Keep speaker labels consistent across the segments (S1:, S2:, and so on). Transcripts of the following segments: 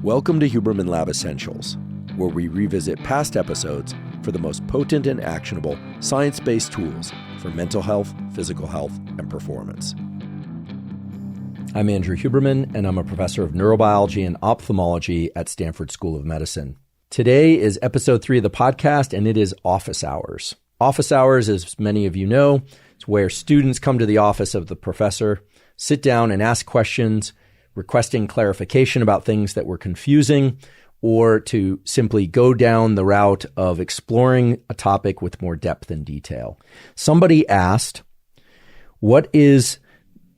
S1: Welcome to Huberman Lab Essentials, where we revisit past episodes for the most potent and actionable science-based tools for mental health, physical health, and performance. I'm Andrew Huberman, and I'm a professor of neurobiology and ophthalmology at Stanford School of Medicine. Today is episode 3 of the podcast, and it is office hours. Office hours, as many of you know, is where students come to the office of the professor, sit down and ask questions, requesting clarification about things that were confusing, or to simply go down the route of exploring a topic with more depth and detail. Somebody asked, what is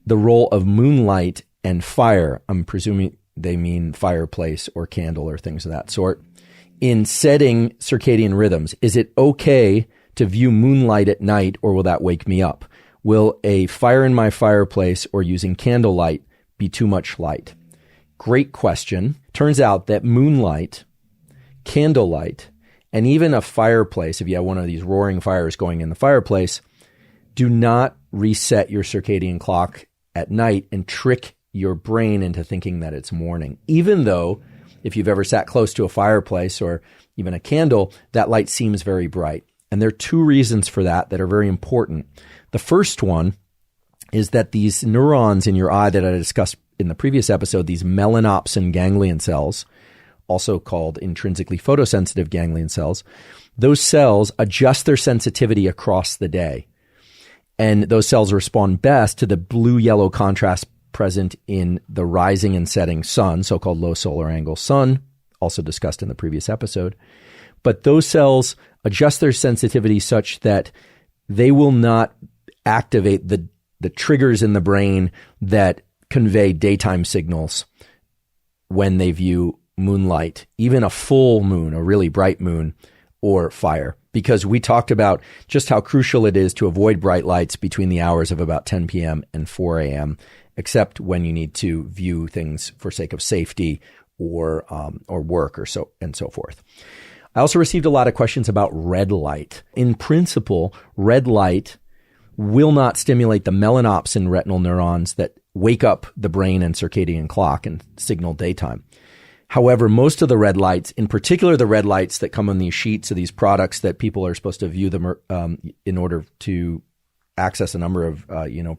S1: the role of moonlight and fire? I'm presuming they mean fireplace or candle or things of that sort. In setting circadian rhythms, is it okay to view moonlight at night, or will that wake me up? Will a fire in my fireplace or using candlelight be too much light? Great question. Turns out that moonlight, candlelight, and even a fireplace, if you have one of these roaring fires going in the fireplace, do not reset your circadian clock at night and trick your brain into thinking that it's morning. Even though, if you've ever sat close to a fireplace or even a candle, that light seems very bright. And there are 2 reasons for that are very important. The first one is that these neurons in your eye that I discussed in the previous episode, these melanopsin ganglion cells, also called intrinsically photosensitive ganglion cells, those cells adjust their sensitivity across the day. And those cells respond best to the blue-yellow contrast present in the rising and setting sun, so-called low solar angle sun, also discussed in the previous episode. But those cells adjust their sensitivity such that they will not activate the triggers in the brain that convey daytime signals when they view moonlight, even a full moon, a really bright moon, or fire. Because we talked about just how crucial it is to avoid bright lights between the hours of about 10 p.m. and 4 a.m., except when you need to view things for sake of safety or work or so and so forth. I also received a lot of questions about red light. In principle, red light will not stimulate the melanopsin retinal neurons that wake up the brain and circadian clock and signal daytime. However, most of the red lights, in particular the red lights that come on these sheets of these products that people are supposed to view them in order to access a number of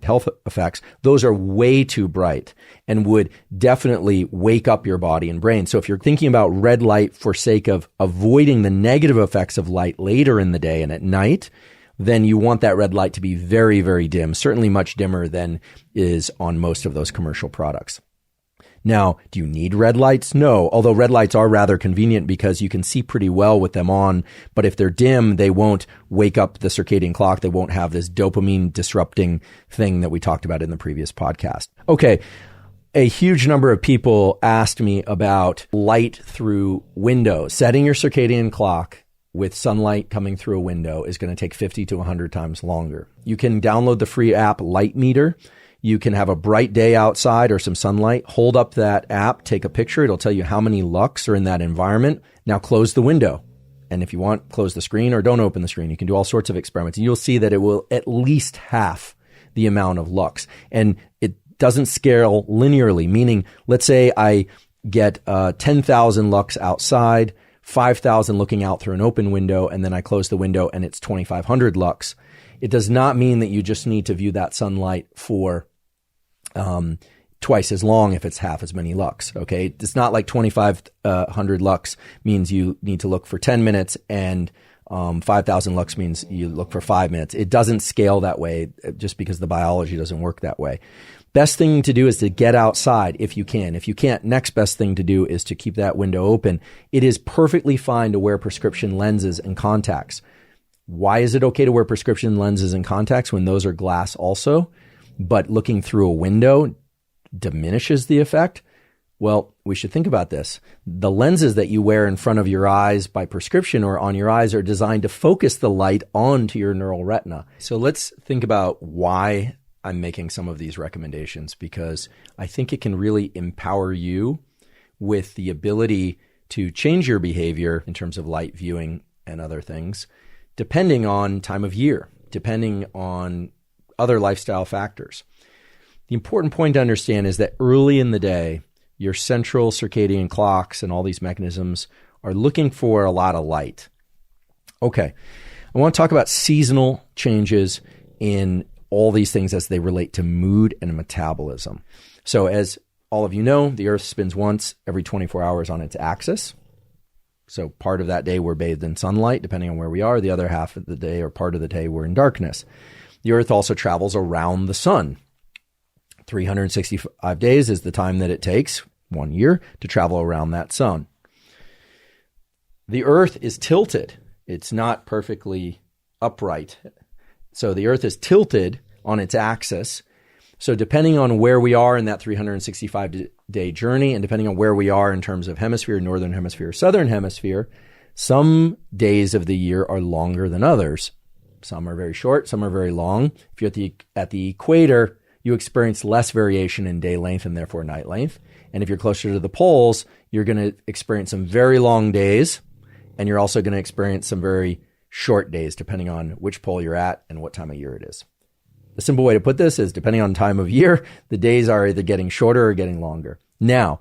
S1: health effects, those are way too bright and would definitely wake up your body and brain. So if you're thinking about red light for sake of avoiding the negative effects of light later in the day and at night, then you want that red light to be very, very dim, certainly much dimmer than is on most of those commercial products. Now, do you need red lights? No, although red lights are rather convenient because you can see pretty well with them on, but if they're dim, they won't wake up the circadian clock. They won't have this dopamine disrupting thing that we talked about in the previous podcast. Okay, a huge number of people asked me about light through windows. Setting your circadian clock with sunlight coming through a window is going to take 50 to 100 times longer. You can download the free app Light Meter. You can have a bright day outside or some sunlight, hold up that app, take a picture. It'll tell you how many lux are in that environment. Now close the window. And if you want, close the screen or don't open the screen. You can do all sorts of experiments. And you'll see that it will at least half the amount of lux. And it doesn't scale linearly, meaning let's say I get 10,000 lux outside, 5,000 looking out through an open window, and then I close the window and it's 2,500 lux. It does not mean that you just need to view that sunlight for twice as long if it's half as many lux, okay? It's not like 2,500 lux means you need to look for 10 minutes and 5,000 lux means you look for 5 minutes. It doesn't scale that way just because the biology doesn't work that way. Best thing to do is to get outside if you can. If you can't, next best thing to do is to keep that window open. It is perfectly fine to wear prescription lenses and contacts. Why is it okay to wear prescription lenses and contacts when those are glass also, but looking through a window diminishes the effect? Well, we should think about this. The lenses that you wear in front of your eyes by prescription or on your eyes are designed to focus the light onto your neural retina. So let's think about why I'm making some of these recommendations, because I think it can really empower you with the ability to change your behavior in terms of light viewing and other things, depending on time of year, depending on other lifestyle factors. The important point to understand is that early in the day, your central circadian clocks and all these mechanisms are looking for a lot of light. Okay, I want to talk about seasonal changes in all these things as they relate to mood and metabolism. So as all of you know, the Earth spins once every 24 hours on its axis. So part of that day we're bathed in sunlight, depending on where we are. The other half of the day or part of the day we're in darkness. The Earth also travels around the sun. 365 days is the time that it takes, 1 year, to travel around that sun. The Earth is tilted. It's not perfectly upright. So the Earth is tilted on its axis. So depending on where we are in that 365-day journey, and depending on where we are in terms of hemisphere, northern hemisphere, southern hemisphere, some days of the year are longer than others. Some are very short, some are very long. If you're at the equator, you experience less variation in day length and therefore night length. And if you're closer to the poles, you're going to experience some very long days, and you're also going to experience some very short days, depending on which pole you're at and what time of year it is. The simple way to put this is, depending on time of year, the days are either getting shorter or getting longer. Now,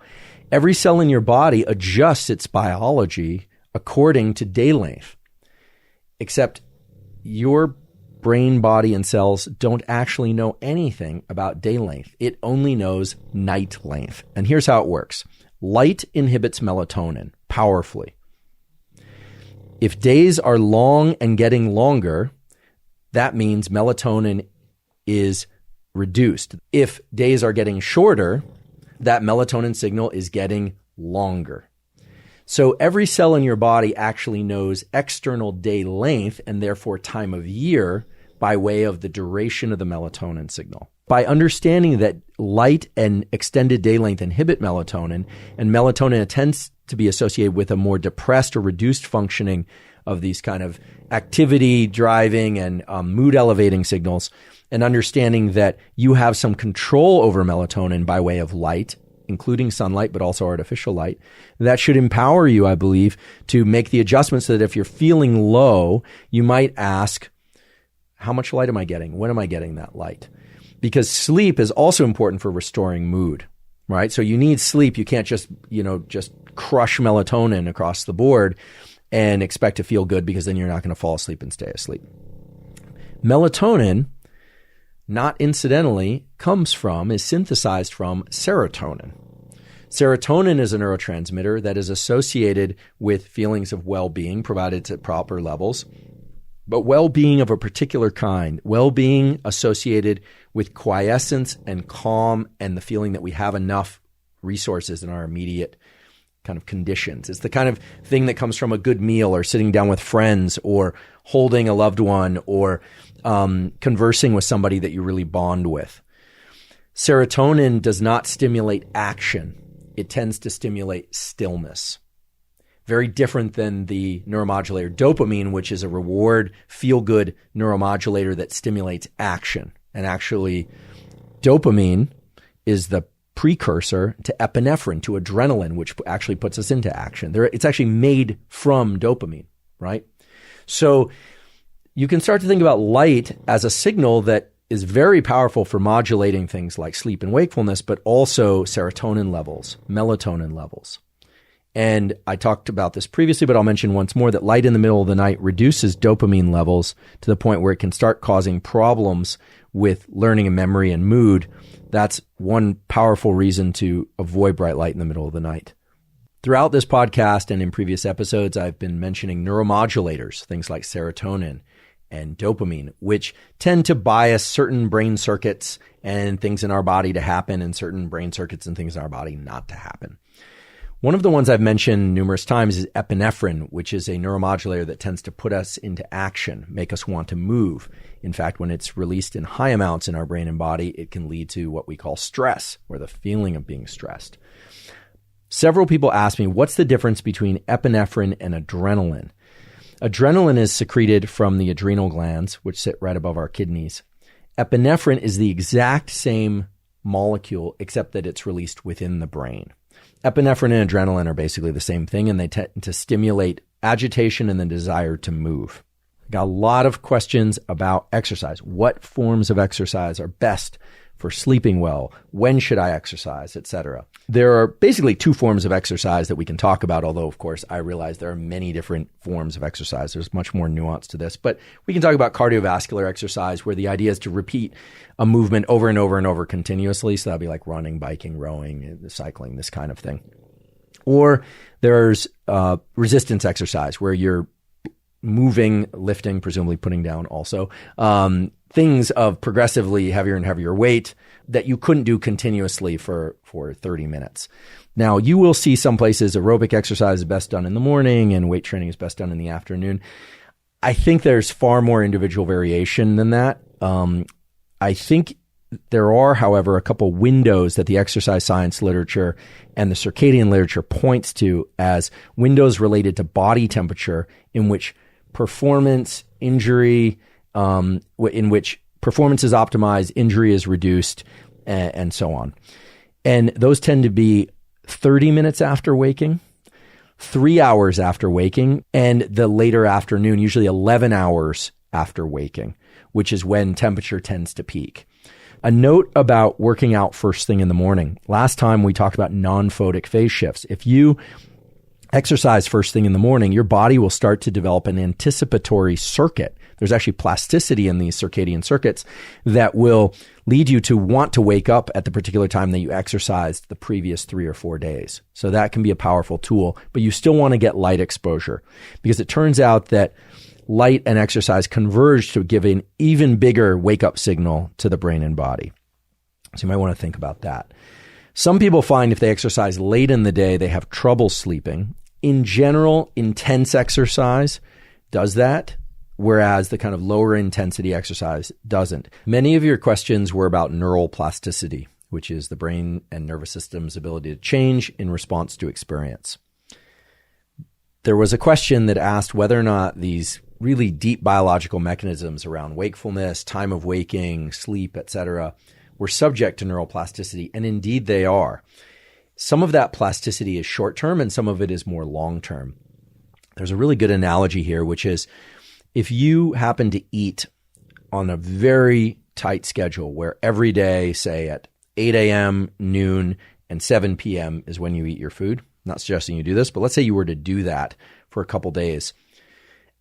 S1: every cell in your body adjusts its biology according to day length, except your brain, body, and cells don't actually know anything about day length. It only knows night length. And here's how it works. Light inhibits melatonin powerfully. If days are long and getting longer, that means melatonin is reduced. If days are getting shorter, that melatonin signal is getting longer. So every cell in your body actually knows external day length and therefore time of year by way of the duration of the melatonin signal. By understanding that light and extended day length inhibit melatonin, and melatonin tends to be associated with a more depressed or reduced functioning of these kind of activity driving and mood elevating signals, and understanding that you have some control over melatonin by way of light, including sunlight, but also artificial light, that should empower you, I believe, to make the adjustments so that if you're feeling low, you might ask, how much light am I getting? When am I getting that light? Because sleep is also important for restoring mood, right? So you need sleep. You can't just crush melatonin across the board and expect to feel good, because then you're not going to fall asleep and stay asleep. Melatonin, not incidentally, is synthesized from serotonin. Serotonin is a neurotransmitter that is associated with feelings of well-being, provided it's at proper levels, but well-being of a particular kind, well-being associated with quiescence and calm and the feeling that we have enough resources in our immediate kind of conditions. It's the kind of thing that comes from a good meal or sitting down with friends or holding a loved one or conversing with somebody that you really bond with. Serotonin does not stimulate action. It tends to stimulate stillness. Very different than the neuromodulator dopamine, which is a reward, feel-good neuromodulator that stimulates action. And actually, dopamine is the precursor to epinephrine, to adrenaline, which actually puts us into action. It's actually made from dopamine, right? So you can start to think about light as a signal that is very powerful for modulating things like sleep and wakefulness, but also serotonin levels, melatonin levels. And I talked about this previously, but I'll mention once more that light in the middle of the night reduces dopamine levels to the point where it can start causing problems with learning and memory and mood. That's one powerful reason to avoid bright light in the middle of the night. Throughout this podcast and in previous episodes, I've been mentioning neuromodulators, things like serotonin and dopamine, which tend to bias certain brain circuits and things in our body to happen and certain brain circuits and things in our body not to happen. One of the ones I've mentioned numerous times is epinephrine, which is a neuromodulator that tends to put us into action, make us want to move. In fact, when it's released in high amounts in our brain and body, it can lead to what we call stress, or the feeling of being stressed. Several people ask me, what's the difference between epinephrine and adrenaline? Adrenaline is secreted from the adrenal glands, which sit right above our kidneys. Epinephrine is the exact same molecule, except that it's released within the brain. Epinephrine and adrenaline are basically the same thing, and they tend to stimulate agitation and the desire to move. Got a lot of questions about exercise. What forms of exercise are best for sleeping well? When should I exercise, etc.? There are basically two forms of exercise that we can talk about, although, of course, I realize there are many different forms of exercise. There's much more nuance to this. But we can talk about cardiovascular exercise, where the idea is to repeat a movement over and over and over continuously. So that'd be like running, biking, rowing, cycling, this kind of thing. Or there's resistance exercise, where you're moving, lifting, presumably putting down also, things of progressively heavier and heavier weight that you couldn't do continuously for 30 minutes. Now, you will see some places aerobic exercise is best done in the morning and weight training is best done in the afternoon. I think there's far more individual variation than that. I think there are, however, a couple windows that the exercise science literature and the circadian literature points to as windows related to body temperature in which performance, injury, in which performance is optimized, injury is reduced, and so on. And those tend to be 30 minutes after waking, 3 hours after waking, and the later afternoon, usually 11 hours after waking, which is when temperature tends to peak. A note about working out first thing in the morning. Last time we talked about non-photic phase shifts. If you exercise first thing in the morning, your body will start to develop an anticipatory circuit. There's actually plasticity in these circadian circuits that will lead you to want to wake up at the particular time that you exercised the previous 3 or 4 days. So that can be a powerful tool, but you still want to get light exposure, because it turns out that light and exercise converge to give an even bigger wake-up signal to the brain and body. So you might want to think about that. Some people find if they exercise late in the day, they have trouble sleeping. In general, intense exercise does that, whereas the kind of lower intensity exercise doesn't. Many of your questions were about neural plasticity, which is the brain and nervous system's ability to change in response to experience. There was a question that asked whether or not these really deep biological mechanisms around wakefulness, time of waking, sleep, etc., were subject to neuroplasticity, and indeed they are. Some of that plasticity is short-term and some of it is more long-term. There's a really good analogy here, which is if you happen to eat on a very tight schedule where every day, say at 8 a.m., noon, and 7 p.m. is when you eat your food, not suggesting you do this, but let's say you were to do that for a couple days.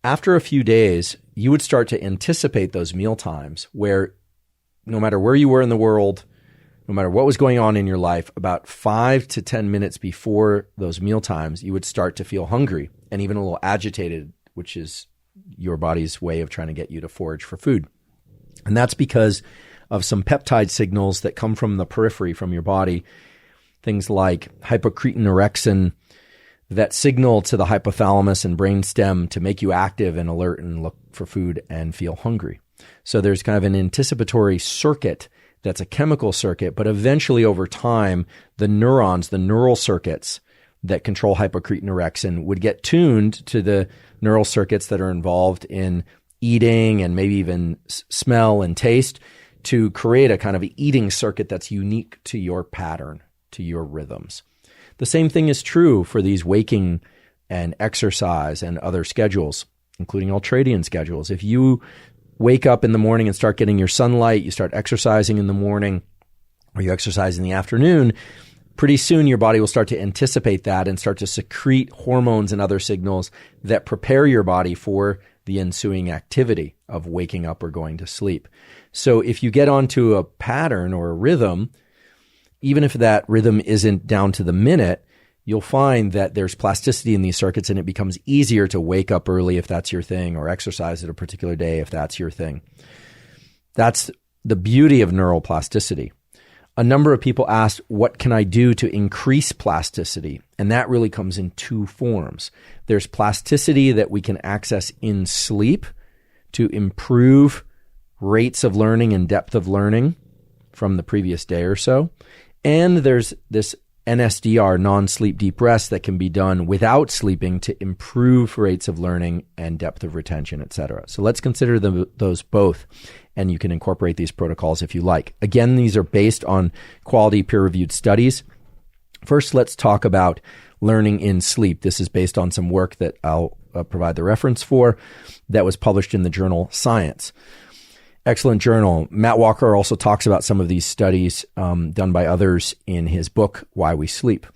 S1: After a few days, you would start to anticipate those meal times where no matter where you were in the world, no matter what was going on in your life, about 5 to 10 minutes before those meal times, you would start to feel hungry and even a little agitated, which is your body's way of trying to get you to forage for food. And that's because of some peptide signals that come from the periphery, from your body, things like hypocretin-orexin, that signal to the hypothalamus and brainstem to make you active and alert and look for food and feel hungry. So there's kind of an anticipatory circuit that's a chemical circuit, but eventually over time, the neurons, the neural circuits that control hypocretin-orexin would get tuned to the neural circuits that are involved in eating and maybe even smell and taste to create a kind of eating circuit that's unique to your pattern, to your rhythms. The same thing is true for these waking and exercise and other schedules, including ultradian schedules. If you wake up in the morning and start getting your sunlight, you start exercising in the morning, or you exercise in the afternoon, pretty soon your body will start to anticipate that and start to secrete hormones and other signals that prepare your body for the ensuing activity of waking up or going to sleep. So if you get onto a pattern or a rhythm, even if that rhythm isn't down to the minute, you'll find that there's plasticity in these circuits and it becomes easier to wake up early if that's your thing, or exercise at a particular day if that's your thing. That's the beauty of neuroplasticity. A number of people asked, what can I do to increase plasticity? And that really comes in two forms. There's plasticity that we can access in sleep to improve rates of learning and depth of learning from the previous day or so. And there's this NSDR, non-sleep deep rest, that can be done without sleeping to improve rates of learning and depth of retention, etc. So let's consider those both, and you can incorporate these protocols if you like. Again, these are based on quality peer-reviewed studies. First, let's talk about learning in sleep. This is based on some work that I'll provide the reference for that was published in the journal Science. Excellent journal. Matt Walker also talks about some of these studies done by others in his book, Why We Sleep.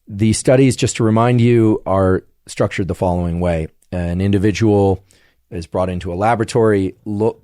S1: The studies, just to remind you, are structured the following way. An individual is brought into a laboratory,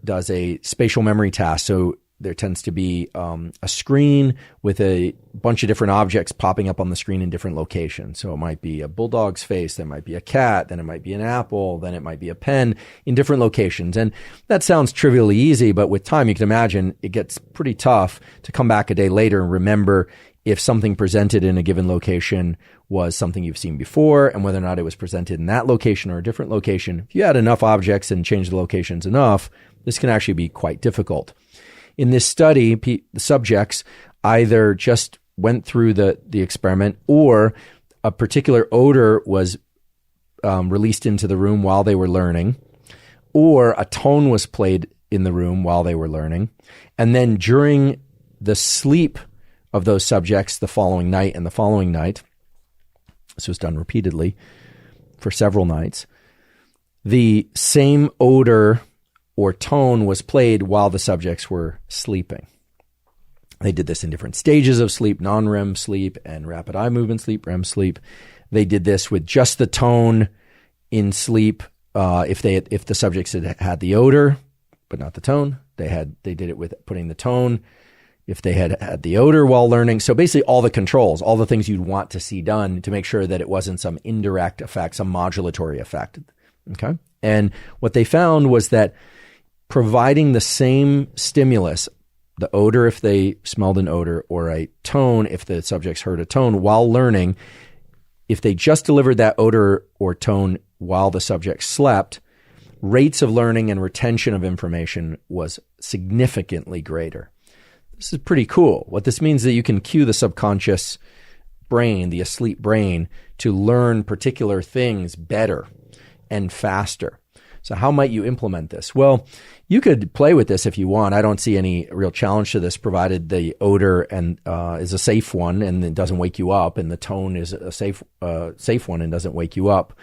S1: does a spatial memory task. So there tends to be a screen with a bunch of different objects popping up on the screen in different locations. So it might be a bulldog's face, there might be a cat, then it might be an apple, then it might be a pen in different locations. And that sounds trivially easy, but with time, you can imagine it gets pretty tough to come back a day later and remember if something presented in a given location was something you've seen before and whether or not it was presented in that location or a different location. If you had enough objects and changed the locations enough, this can actually be quite difficult. In this study, the subjects either just went through the experiment or a particular odor was released into the room while they were learning, or a tone was played in the room while they were learning. And then during the sleep of those subjects the following night and the following night, this was done repeatedly for several nights, the same odor or tone was played while the subjects were sleeping. They did this in different stages of sleep, non-REM sleep and rapid eye movement sleep, REM sleep. They did this with just the tone in sleep. If the subjects had the odor, but not the tone, they did it with putting the tone. If they had the odor while learning. So basically all the controls, all the things you'd want to see done to make sure that it wasn't some indirect effect, some modulatory effect. Okay. And what they found was that providing the same stimulus, the odor if they smelled an odor, or a tone if the subjects heard a tone while learning, if they just delivered that odor or tone while the subject slept, rates of learning and retention of information was significantly greater. This is pretty cool. What this means is that you can cue the subconscious brain, the asleep brain, to learn particular things better and faster. So how might you implement this? Well, you could play with this if you want. I don't see any real challenge to this, provided the odor and is a safe one and it doesn't wake you up, and the tone is a safe one and doesn't wake you up.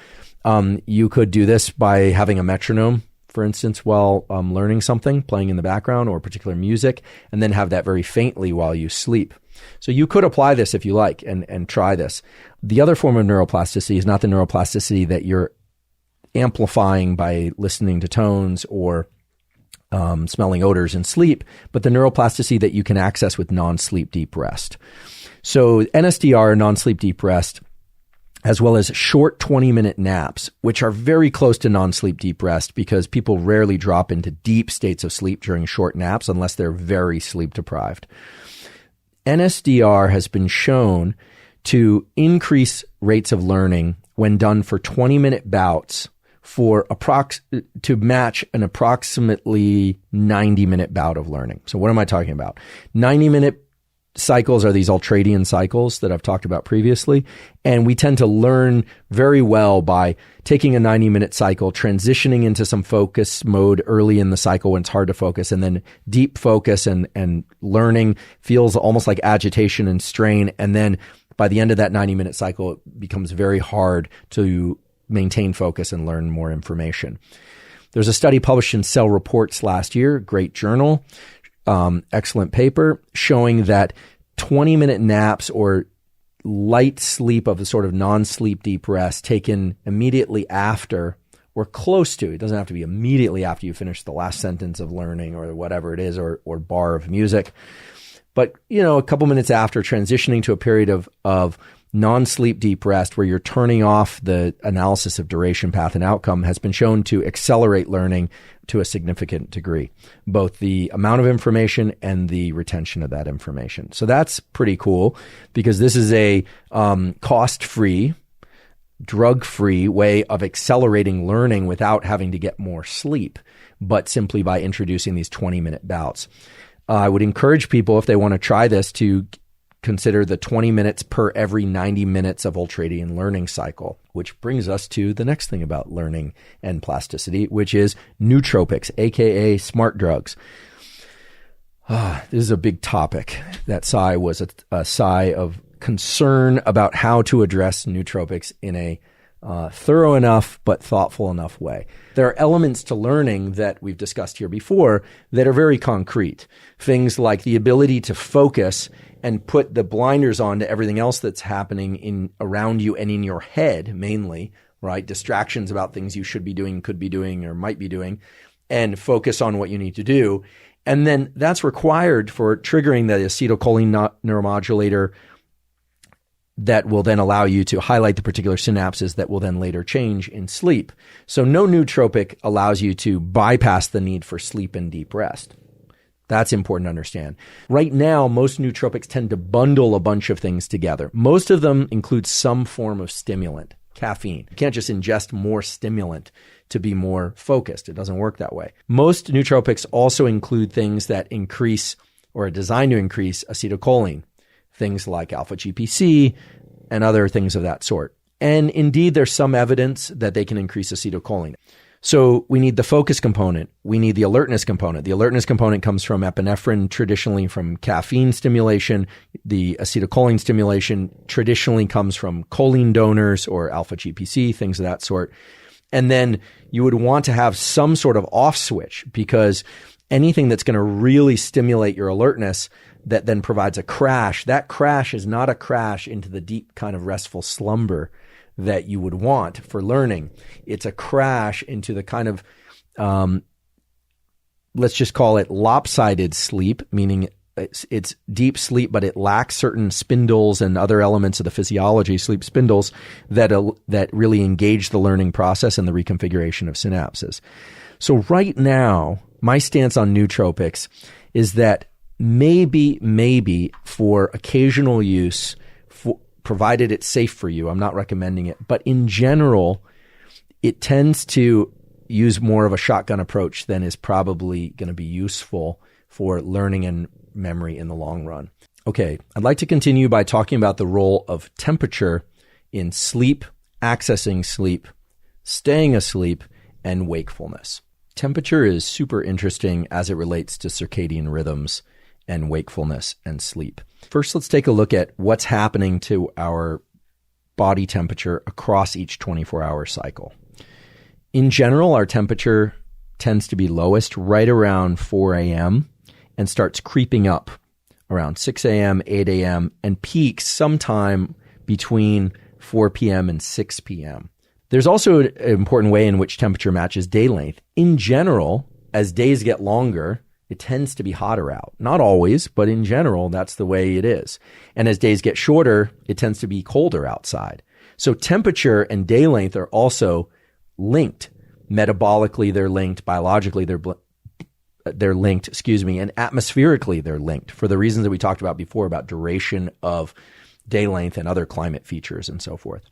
S1: You could do this by having a metronome, for instance, while learning something, playing in the background, or particular music, and then have that very faintly while you sleep. So you could apply this if you like and try this. The other form of neuroplasticity is not the neuroplasticity that you're amplifying by listening to tones or smelling odors in sleep, but the neuroplasticity that you can access with non-sleep deep rest. So NSDR, non-sleep deep rest, as well as short 20-minute naps, which are very close to non-sleep deep rest because people rarely drop into deep states of sleep during short naps unless they're very sleep deprived. NSDR has been shown to increase rates of learning when done for 20-minute bouts to match an approximately 90-minute bout of learning. So what am I talking about? 90-minute cycles are these ultradian cycles that I've talked about previously, and we tend to learn very well by taking a 90-minute cycle, transitioning into some focus mode early in the cycle when it's hard to focus, and then deep focus and learning feels almost like agitation and strain, and then by the end of that 90-minute cycle, it becomes very hard to maintain focus and learn more information. There's a study published in Cell Reports last year, great journal, excellent paper, showing that 20-minute naps or light sleep of a sort of non-sleep deep rest taken immediately after or close to, it doesn't have to be immediately after you finish the last sentence of learning or whatever it is, or bar of music, but a couple minutes after, transitioning to a period of non-sleep deep rest where you're turning off the analysis of duration, path, and outcome has been shown to accelerate learning to a significant degree, both the amount of information and the retention of that information. So that's pretty cool because this is a cost-free, drug-free way of accelerating learning without having to get more sleep, but simply by introducing these 20-minute bouts. I would encourage people, if they want to try this, to consider the 20 minutes per every 90 minutes of ultradian learning cycle, which brings us to the next thing about learning and plasticity, which is nootropics, aka smart drugs. This is a big topic. That sigh was a sigh of concern about how to address nootropics in a thorough enough but thoughtful enough way. There are elements to learning that we've discussed here before that are very concrete. Things like the ability to focus and put the blinders on to everything else that's happening around you and in your head mainly, right? Distractions about things you should be doing, could be doing, or might be doing, and focus on what you need to do. And then that's required for triggering the acetylcholine neuromodulator that will then allow you to highlight the particular synapses that will then later change in sleep. So no nootropic allows you to bypass the need for sleep and deep rest. That's important to understand. Right now, most nootropics tend to bundle a bunch of things together. Most of them include some form of stimulant, caffeine. You can't just ingest more stimulant to be more focused. It doesn't work that way. Most nootropics also include things that increase or are designed to increase acetylcholine, things like alpha-GPC and other things of that sort. And indeed, there's some evidence that they can increase acetylcholine. So we need the focus component. We need the alertness component. The alertness component comes from epinephrine, traditionally from caffeine stimulation. The acetylcholine stimulation traditionally comes from choline donors or alpha-GPC, things of that sort. And then you would want to have some sort of off switch, because anything that's going to really stimulate your alertness that then provides a crash, that crash is not a crash into the deep kind of restful slumber that you would want for learning. It's a crash into the kind of, let's just call it lopsided sleep, meaning it's deep sleep, but it lacks certain spindles and other elements of the physiology, sleep spindles, that really engage the learning process and the reconfiguration of synapses. So right now, my stance on nootropics is that maybe for occasional use, provided it's safe for you, I'm not recommending it. But in general, it tends to use more of a shotgun approach than is probably going to be useful for learning and memory in the long run. Okay, I'd like to continue by talking about the role of temperature in sleep, accessing sleep, staying asleep, and wakefulness. Temperature is super interesting as it relates to circadian rhythms and wakefulness and sleep. First, let's take a look at what's happening to our body temperature across each 24-hour cycle. In general, our temperature tends to be lowest right around 4 a.m. and starts creeping up around 6 a.m., 8 a.m., and peaks sometime between 4 p.m. and 6 p.m. There's also an important way in which temperature matches day length. In general, as days get longer, it tends to be hotter out. Not always, but in general, that's the way it is. And as days get shorter, it tends to be colder outside. So temperature and day length are also linked. Metabolically, they're linked. Biologically, they're linked, and atmospherically, they're linked for the reasons that we talked about before about duration of day length and other climate features and so forth.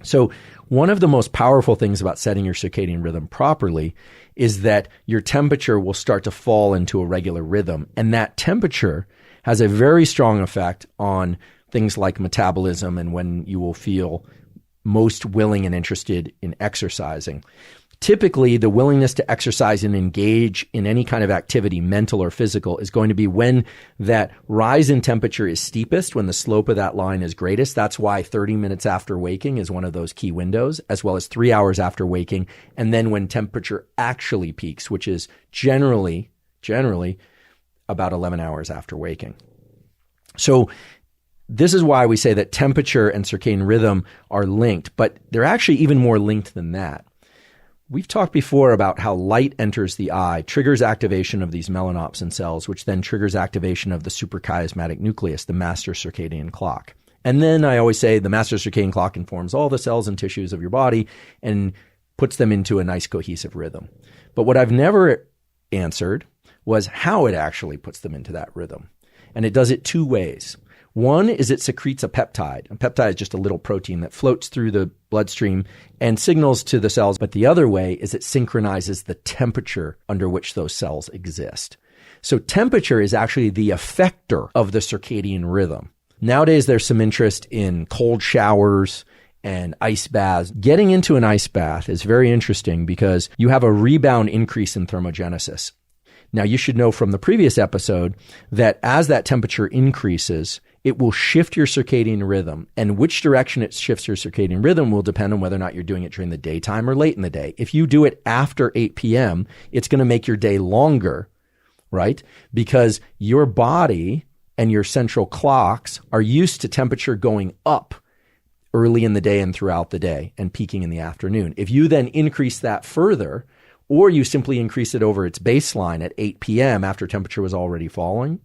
S1: So one of the most powerful things about setting your circadian rhythm properly is that your temperature will start to fall into a regular rhythm. And that temperature has a very strong effect on things like metabolism and when you will feel most willing and interested in exercising. Typically, the willingness to exercise and engage in any kind of activity, mental or physical, is going to be when that rise in temperature is steepest, when the slope of that line is greatest. That's why 30 minutes after waking is one of those key windows, as well as 3 hours after waking, and then when temperature actually peaks, which is generally about 11 hours after waking. So this is why we say that temperature and circadian rhythm are linked, but they're actually even more linked than that. We've talked before about how light enters the eye, triggers activation of these melanopsin cells, which then triggers activation of the suprachiasmatic nucleus, the master circadian clock. And then I always say the master circadian clock informs all the cells and tissues of your body and puts them into a nice cohesive rhythm. But what I've never answered was how it actually puts them into that rhythm. And it does it two ways. One is it secretes a peptide. A peptide is just a little protein that floats through the bloodstream and signals to the cells. But the other way is it synchronizes the temperature under which those cells exist. So temperature is actually the effector of the circadian rhythm. Nowadays, there's some interest in cold showers and ice baths. Getting into an ice bath is very interesting because you have a rebound increase in thermogenesis. Now, you should know from the previous episode that as that temperature increases, it will shift your circadian rhythm. And which direction it shifts your circadian rhythm will depend on whether or not you're doing it during the daytime or late in the day. If you do it after 8 p.m., it's going to make your day longer, right? Because your body and your central clocks are used to temperature going up early in the day and throughout the day and peaking in the afternoon. If you then increase that further, or you simply increase it over its baseline at 8 p.m. after temperature was already falling,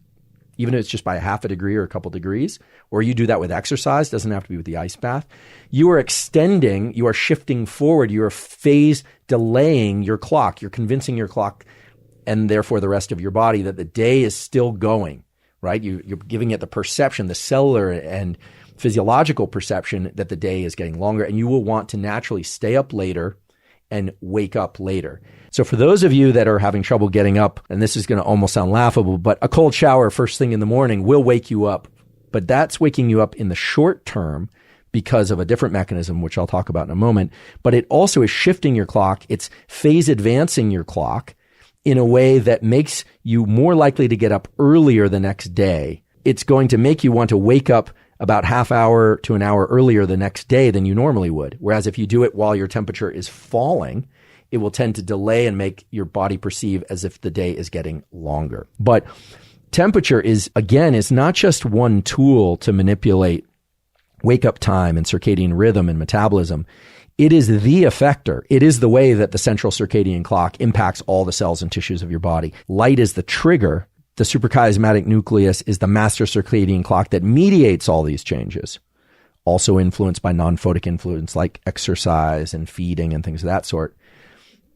S1: even if it's just by a half a degree or a couple degrees, or you do that with exercise, doesn't have to be with the ice bath, you are extending, you are shifting forward, you are phase delaying your clock. You're convincing your clock and therefore the rest of your body that the day is still going, right? You're giving it the perception, the cellular and physiological perception that the day is getting longer, and you will want to naturally stay up later and wake up later. So for those of you that are having trouble getting up, and this is going to almost sound laughable, but a cold shower first thing in the morning will wake you up. But that's waking you up in the short term because of a different mechanism, which I'll talk about in a moment. But it also is shifting your clock. It's phase advancing your clock in a way that makes you more likely to get up earlier the next day. It's going to make you want to wake up about half hour to an hour earlier the next day than you normally would. Whereas if you do it while your temperature is falling, it will tend to delay and make your body perceive as if the day is getting longer. But temperature is not just one tool to manipulate wake up time and circadian rhythm and metabolism. It is the effector. It is the way that the central circadian clock impacts all the cells and tissues of your body. Light is the trigger. The suprachiasmatic nucleus is the master circadian clock that mediates all these changes, also influenced by non-photic influence like exercise and feeding and things of that sort.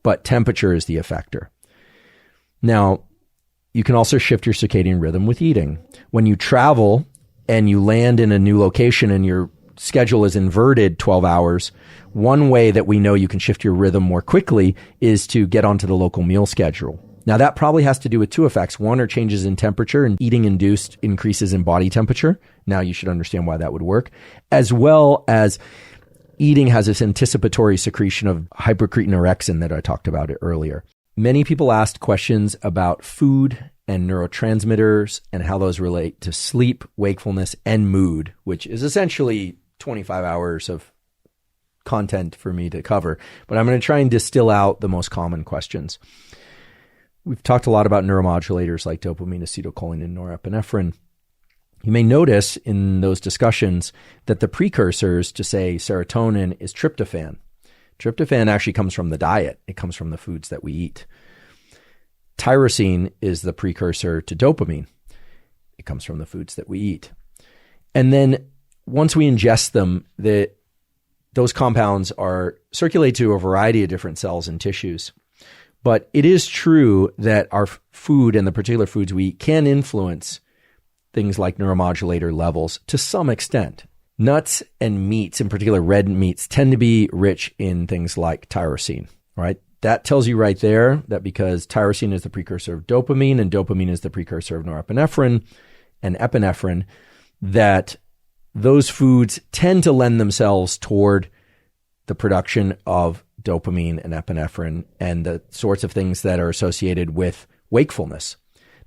S1: But temperature is the effector. Now, you can also shift your circadian rhythm with eating. When you travel and you land in a new location and your schedule is inverted 12 hours, one way that we know you can shift your rhythm more quickly is to get onto the local meal schedule. Now, that probably has to do with two effects. One are changes in temperature, and eating-induced increases in body temperature. Now you should understand why that would work. As well as eating has this anticipatory secretion of hypercretinorexin that I talked about earlier. Many people asked questions about food and neurotransmitters and how those relate to sleep, wakefulness, and mood, which is essentially 25 hours of content for me to cover. But I'm going to try and distill out the most common questions. We've talked a lot about neuromodulators like dopamine, acetylcholine, and norepinephrine. You may notice in those discussions that the precursors to, say, serotonin is tryptophan. Tryptophan actually comes from the diet. It comes from the foods that we eat. Tyrosine is the precursor to dopamine. It comes from the foods that we eat. And then once we ingest them, those compounds are circulated to a variety of different cells and tissues. But it is true that our food and the particular foods we eat can influence things like neuromodulator levels to some extent. Nuts and meats, in particular red meats, tend to be rich in things like tyrosine, right? That tells you right there that because tyrosine is the precursor of dopamine and dopamine is the precursor of norepinephrine and epinephrine, that those foods tend to lend themselves toward the production of dopamine and epinephrine and the sorts of things that are associated with wakefulness.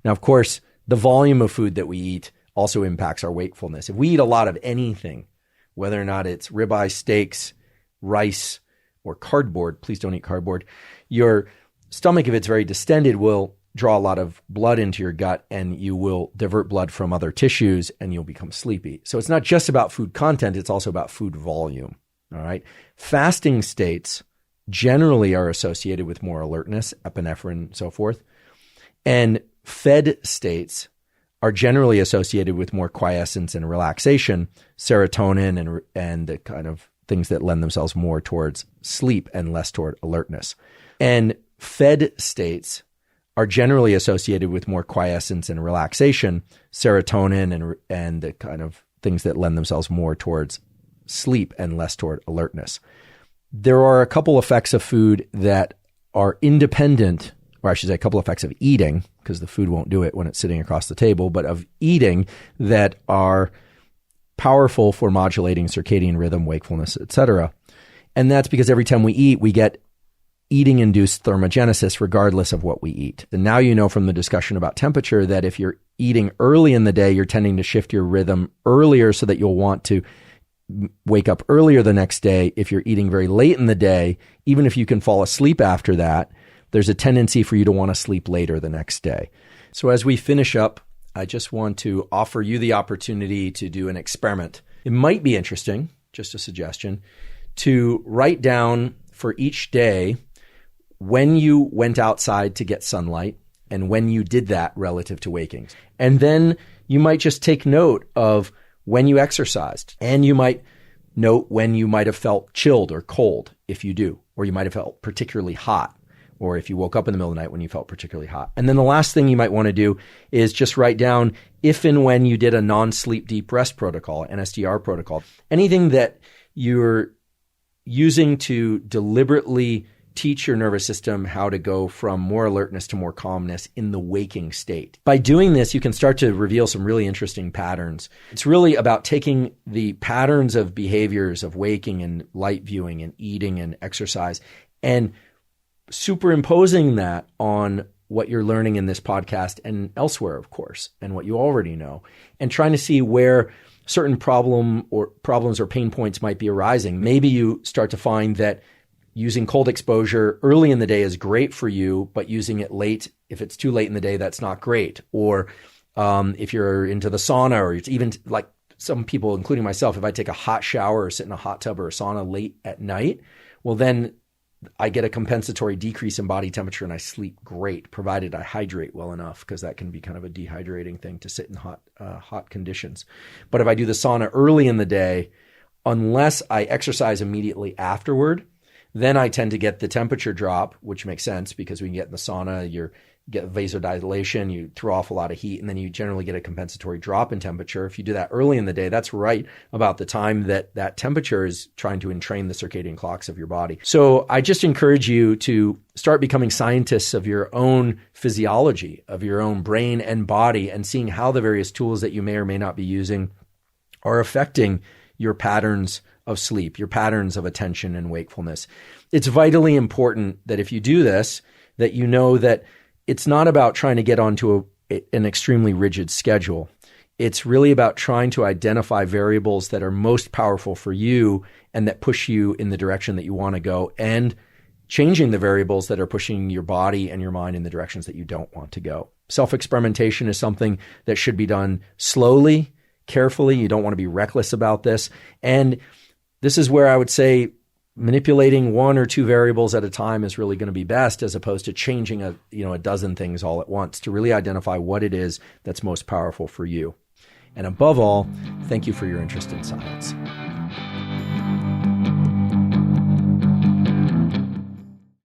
S1: Now, of course, the volume of food that we eat also impacts our wakefulness. If we eat a lot of anything, whether or not it's ribeye steaks, rice, or cardboard, please don't eat cardboard, your stomach, if it's very distended, will draw a lot of blood into your gut and you will divert blood from other tissues and you'll become sleepy. So it's not just about food content, it's also about food volume. All right. Fasting states generally are associated with more alertness, epinephrine, and so forth. And fed states are generally associated with more quiescence and relaxation, serotonin, and the kind of things that lend themselves more towards sleep and less toward alertness. And fed states are generally associated with more quiescence and relaxation, serotonin, and the kind of things that lend themselves more towards sleep and less toward alertness. There are a couple effects of food that are independent, or I should say a couple effects of eating, because the food won't do it when it's sitting across the table, but of eating that are powerful for modulating circadian rhythm, wakefulness, etc. And that's because every time we eat, we get eating-induced thermogenesis regardless of what we eat. And now you know from the discussion about temperature that if you're eating early in the day, you're tending to shift your rhythm earlier so that you'll want to wake up earlier the next day. If you're eating very late in the day, even if you can fall asleep after that, there's a tendency for you to want to sleep later the next day. So as we finish up, I just want to offer you the opportunity to do an experiment. It might be interesting, just a suggestion, to write down for each day when you went outside to get sunlight and when you did that relative to waking. And then you might just take note of when you exercised, and you might note when you might have felt chilled or cold if you do, or you might have felt particularly hot, or if you woke up in the middle of the night when you felt particularly hot. And then the last thing you might want to do is just write down if and when you did a non-sleep deep rest protocol, NSDR protocol, anything that you're using to deliberately teach your nervous system how to go from more alertness to more calmness in the waking state. By doing this, you can start to reveal some really interesting patterns. It's really about taking the patterns of behaviors of waking and light viewing and eating and exercise and superimposing that on what you're learning in this podcast and elsewhere, of course, and what you already know, and trying to see where certain problems or pain points might be arising. Maybe you start to find that using cold exposure early in the day is great for you, but using it late, if it's too late in the day, that's not great. Or if you're into the sauna, or it's even like some people, including myself, if I take a hot shower or sit in a hot tub or a sauna late at night, well, then I get a compensatory decrease in body temperature and I sleep great, provided I hydrate well enough, because that can be kind of a dehydrating thing to sit in hot conditions. But if I do the sauna early in the day, unless I exercise immediately afterward, then I tend to get the temperature drop, which makes sense because when you get in the sauna, you get vasodilation, you throw off a lot of heat, and then you generally get a compensatory drop in temperature. If you do that early in the day, that's right about the time that that temperature is trying to entrain the circadian clocks of your body. So I just encourage you to start becoming scientists of your own physiology, of your own brain and body, and seeing how the various tools that you may or may not be using are affecting your patterns of sleep, your patterns of attention and wakefulness. It's vitally important that if you do this, that you know that it's not about trying to get onto an extremely rigid schedule. It's really about trying to identify variables that are most powerful for you and that push you in the direction that you want to go, and changing the variables that are pushing your body and your mind in the directions that you don't want to go. Self-experimentation is something that should be done slowly, carefully. You don't want to be reckless about this. And this is where I would say manipulating one or two variables at a time is really going to be best, as opposed to changing a dozen things all at once, to really identify what it is that's most powerful for you. And above all, thank you for your interest in science.